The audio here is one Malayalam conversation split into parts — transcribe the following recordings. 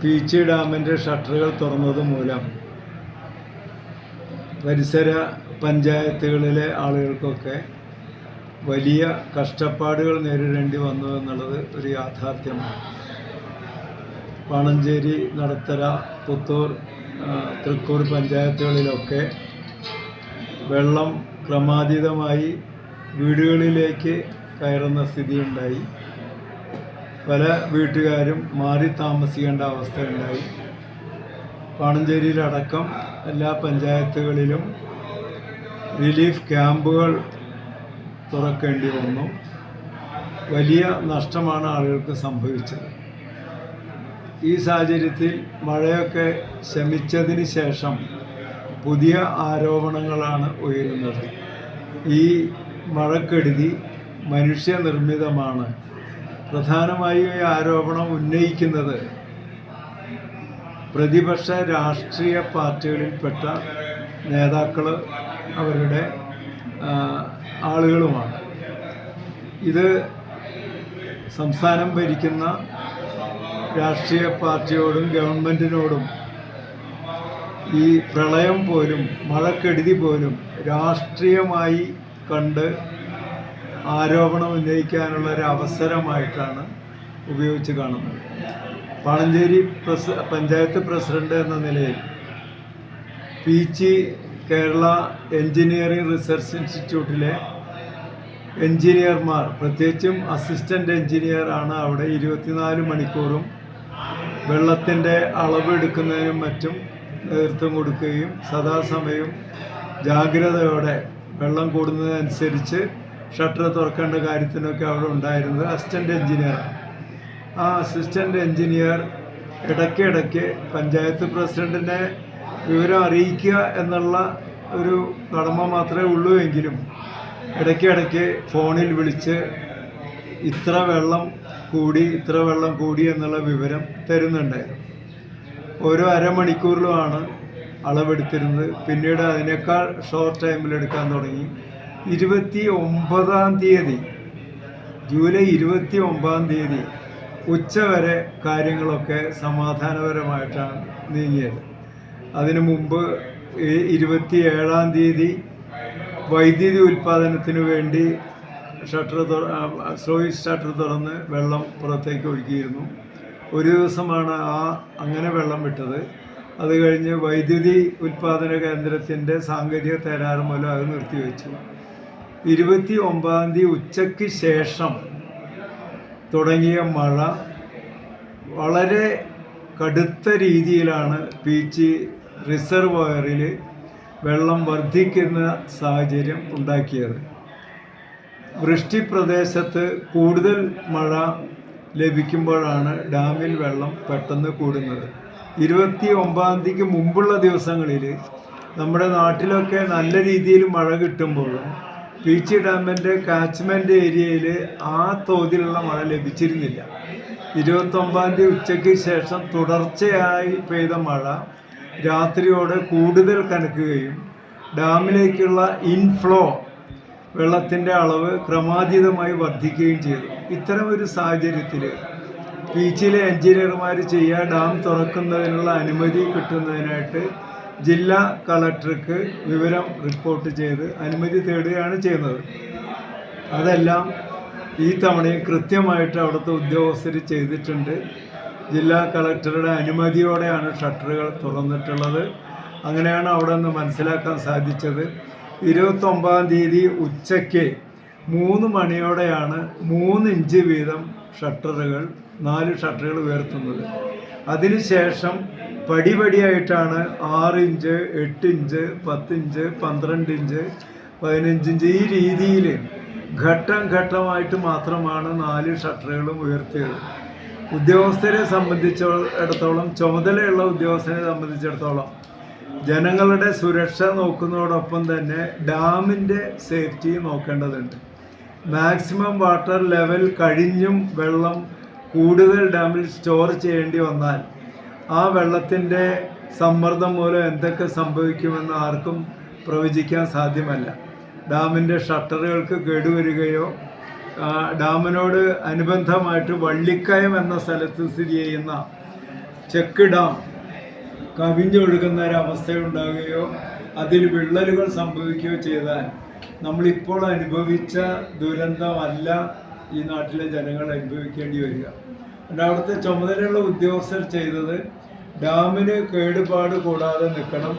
പീച്ചി ഡാമിൻ്റെ ഷട്ടറുകൾ തുറന്നത് മൂലം പരിസര പഞ്ചായത്തുകളിലെ ആളുകൾക്കൊക്കെ വലിയ കഷ്ടപ്പാടുകൾ നേരിടേണ്ടി വന്നു എന്നുള്ളത് ഒരു യാഥാർത്ഥ്യമാണ്. പാണഞ്ചേരി, നടത്തറ, പുത്തൂർ, തൃക്കൂർ പഞ്ചായത്തുകളിലൊക്കെ വെള്ളം ക്രമാതീതമായി വീടുകളിലേക്ക് കയറുന്ന സ്ഥിതിയുണ്ടായി. പല വീട്ടുകാരും മാറി താമസിക്കേണ്ട അവസ്ഥയുണ്ടായി. പാണഞ്ചേരിയിലടക്കം എല്ലാ പഞ്ചായത്തുകളിലും റിലീഫ് ക്യാമ്പുകൾ തുറക്കേണ്ടി വന്നു. വലിയ നഷ്ടമാണ് ആളുകൾക്ക് സംഭവിച്ചത്. ഈ സാഹചര്യത്തിൽ മഴയൊക്കെ ശമിച്ചതിന് ശേഷം പുതിയ ആരോപണങ്ങളാണ് ഉയരുന്നത്. ഈ മഴക്കെടുതി മനുഷ്യനിർമ്മിതമാണ്. പ്രധാനമായും ഈ ആരോപണം ഉന്നയിക്കുന്നത് പ്രതിപക്ഷ രാഷ്ട്രീയ പാർട്ടികളിൽപ്പെട്ട നേതാക്കൾ, അവരുടെ ആളുകളുമാണ്. ഇത് സംസ്ഥാനം ഭരിക്കുന്ന രാഷ്ട്രീയ പാർട്ടിയോടും ഗവൺമെൻറ്റിനോടും ഈ പ്രളയം പോലും മഴക്കെടുതി പോലും രാഷ്ട്രീയമായി കണ്ട് ആരോപണം ഉന്നയിക്കാനുള്ള ഒരു അവസരമായിട്ടാണ് ഉപയോഗിച്ച് കാണുന്നത്. പാണഞ്ചേരി പഞ്ചായത്ത് പ്രസിഡന്റ് എന്ന നിലയിൽ പീച്ചി കേരള എഞ്ചിനീയറിംഗ് റിസർച്ച് ഇൻസ്റ്റിറ്റ്യൂട്ടിലെ എഞ്ചിനീയർമാർ, പ്രത്യേകിച്ചും അസിസ്റ്റൻ്റ് എഞ്ചിനീയർ ആണ് അവിടെ 24 മണിക്കൂറും വെള്ളത്തിൻ്റെ അളവ് എടുക്കുന്നതിനും മറ്റും നേതൃത്വം കൊടുക്കുകയും സദാസമയം ജാഗ്രതയോടെ വെള്ളം കൂടുന്നതനുസരിച്ച് ഷട്ടർ തുറക്കേണ്ട കാര്യത്തിനൊക്കെ അവിടെ ഉണ്ടായിരുന്നത് അസിസ്റ്റൻ്റ് എഞ്ചിനീയറാണ്. ആ അസിസ്റ്റൻ്റ് എഞ്ചിനീയർ ഇടയ്ക്കിടയ്ക്ക് പഞ്ചായത്ത് പ്രസിഡൻറ്റിനെ വിവരം അറിയിക്കുക എന്നുള്ള ഒരു കടമ മാത്രമേ ഉള്ളൂ എങ്കിലും ഇടയ്ക്കിടയ്ക്ക് ഫോണിൽ വിളിച്ച് ഇത്ര വെള്ളം കൂടി എന്നുള്ള വിവരം തരുന്നുണ്ടായിരുന്നു. ഓരോ അരമണിക്കൂറിലുമാണ് അളവെടുത്തിരുന്നത്. പിന്നീട് അതിനേക്കാൾ ഷോർട്ട് ടൈമിലെടുക്കാൻ തുടങ്ങി. 29-ാം തീയതി, ജൂലൈ 29-ാം തീയതി ഉച്ചവരെ കാര്യങ്ങളൊക്കെ സമാധാനപരമായിട്ടാണ് നീങ്ങിയത്. അതിനു മുമ്പ് 27-ാം തീയതി വൈദ്യുതി ഉൽപ്പാദനത്തിന് വേണ്ടി സ്ലോയിസ് ഷട്ടർ തുറന്ന് വെള്ളം പുറത്തേക്ക് ഒഴുകിയിരുന്നു. ഒരു ദിവസമാണ് അങ്ങനെ വെള്ളം വിട്ടത്. അത് കഴിഞ്ഞ് വൈദ്യുതി ഉൽപ്പാദന കേന്ദ്രത്തിൻ്റെ സാങ്കേതിക തകരാറ് മൂലം അത് നിർത്തിവെച്ചു. 29-ാം തീയതി ഉച്ചയ്ക്ക് ശേഷം തുടങ്ങിയ മഴ വളരെ കടുത്ത രീതിയിലാണ് പീച്ചി റിസർവോയറിൽ വെള്ളം വർദ്ധിക്കുന്ന സാഹചര്യം ഉണ്ടാക്കിയത്. വൃഷ്ടി പ്രദേശത്ത് കൂടുതൽ മഴ ലഭിക്കുമ്പോഴാണ് ഡാമിൽ വെള്ളം പെട്ടെന്ന് കൂടുന്നത്. 29-ാം തീയതിക്ക് മുമ്പുള്ള ദിവസങ്ങളിൽ നമ്മുടെ നാട്ടിലൊക്കെ നല്ല രീതിയിൽ മഴ കിട്ടുമ്പോഴും പീച്ചി ഡാമിൻ്റെ കാച്ച്മെൻറ്റ് ഏരിയയിൽ ആ തോതിലുള്ള മഴ ലഭിച്ചിരുന്നില്ല. 29-ാം തീയതി ഉച്ചയ്ക്ക് ശേഷം തുടർച്ചയായി പെയ്ത മഴ രാത്രിയോടെ കൂടുതൽ കനക്കുകയും ഡാമിലേക്കുള്ള ഇൻഫ്ലോ, വെള്ളത്തിൻ്റെ അളവ് ക്രമാതീതമായി വർദ്ധിക്കുകയും ചെയ്തു. ഇത്തരം ഒരു സാഹചര്യത്തിൽ പീച്ചിലെ എഞ്ചിനീയർമാർ ഡാം തുറക്കുന്നതിനുള്ള അനുമതി കിട്ടുന്നതിനായിട്ട് ജില്ലാ കളക്ടർക്ക് വിവരം റിപ്പോർട്ട് ചെയ്ത് അനുമതി തേടുകയാണ് ചെയ്യുന്നത്. അതെല്ലാം ഈ തവണയും കൃത്യമായിട്ട് അവിടുത്തെ ഉദ്യോഗസ്ഥർ ചെയ്തിട്ടുണ്ട്. ജില്ലാ കളക്ടറുടെ അനുമതിയോടെയാണ് ഷട്ടറുകൾ തുറന്നിട്ടുള്ളത്. അങ്ങനെയാണ് അവിടെ നിന്ന് മനസ്സിലാക്കാൻ സാധിച്ചത്. 29-ാം തീയതി ഉച്ചയ്ക്ക് 3 മണിയോടെയാണ് 3 ഇഞ്ച് വീതം 4 ഷട്ടറുകൾ ഉയർത്തുന്നത്. അതിനുശേഷം പടിപടിയായിട്ടാണ് 6 inch, 8 inch, 10 inch, 12 inch, 15 inch, ഈ രീതിയിൽ ഘട്ടമായിട്ട് മാത്രമാണ് 4 ഷട്ടറുകളും ഉയർത്തിയത്. ഉദ്യോഗസ്ഥരെ സംബന്ധിച്ചിടത്തോളം, ചുമതലയുള്ള ഉദ്യോഗസ്ഥരെ സംബന്ധിച്ചിടത്തോളം ജനങ്ങളുടെ സുരക്ഷ നോക്കുന്നതോടൊപ്പം തന്നെ ഡാമിൻ്റെ സേഫ്റ്റി നോക്കേണ്ടതുണ്ട്. മാക്സിമം വാട്ടർ ലെവൽ കഴിഞ്ഞും വെള്ളം കൂടുതൽ ഡാമിൽ സ്റ്റോർ ചെയ്യേണ്ടി വന്നാൽ ആ വെള്ളത്തിൻ്റെ സമ്മർദ്ദം മൂലം എന്തൊക്കെ സംഭവിക്കുമെന്ന് ആർക്കും പ്രവചിക്കാൻ സാധ്യമല്ല. ഡാമിൻ്റെ ഷട്ടറുകൾക്ക് കേടുവരികയോ ഡാമിനോട് അനുബന്ധമായിട്ട് വള്ളിക്കയം എന്ന സ്ഥലത്ത് സ്ഥിതി ചെയ്യുന്ന ചെക്ക് ഡാം കവിഞ്ഞൊഴുകുന്ന ഒരവസ്ഥയുണ്ടാകുകയോ അതിൽ വിള്ളലുകൾ സംഭവിക്കുകയോ ചെയ്താൽ നമ്മളിപ്പോൾ അനുഭവിച്ച ദുരന്തമല്ല ഈ നാട്ടിലെ ജനങ്ങൾ അനുഭവിക്കേണ്ടി വരിക. അവിടുത്തെ ചുമതലയുള്ള ഉദ്യോഗസ്ഥർ ചെയ്തത് ഡാമിന് കേടുപാട് കൂടാതെ നിൽക്കണം,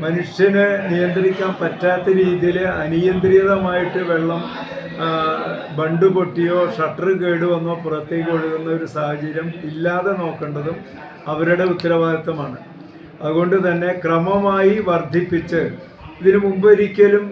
മനുഷ്യനെ നിയന്ത്രിക്കാൻ പറ്റാത്ത രീതിയിൽ അനിയന്ത്രിതമായിട്ട് വെള്ളം ബണ്ട് പൊട്ടിയോ ഷട്ടർ കേടുവന്നോ പുറത്തേക്ക് ഒഴുകുന്ന ഒരു സാഹചര്യം ഇല്ലാതെ നോക്കേണ്ടതും അവരുടെ ഉത്തരവാദിത്തമാണ്. അതുകൊണ്ട് തന്നെ ക്രമമായി വർദ്ധിപ്പിച്ച്, ഇതിനു മുമ്പ് ഒരിക്കലും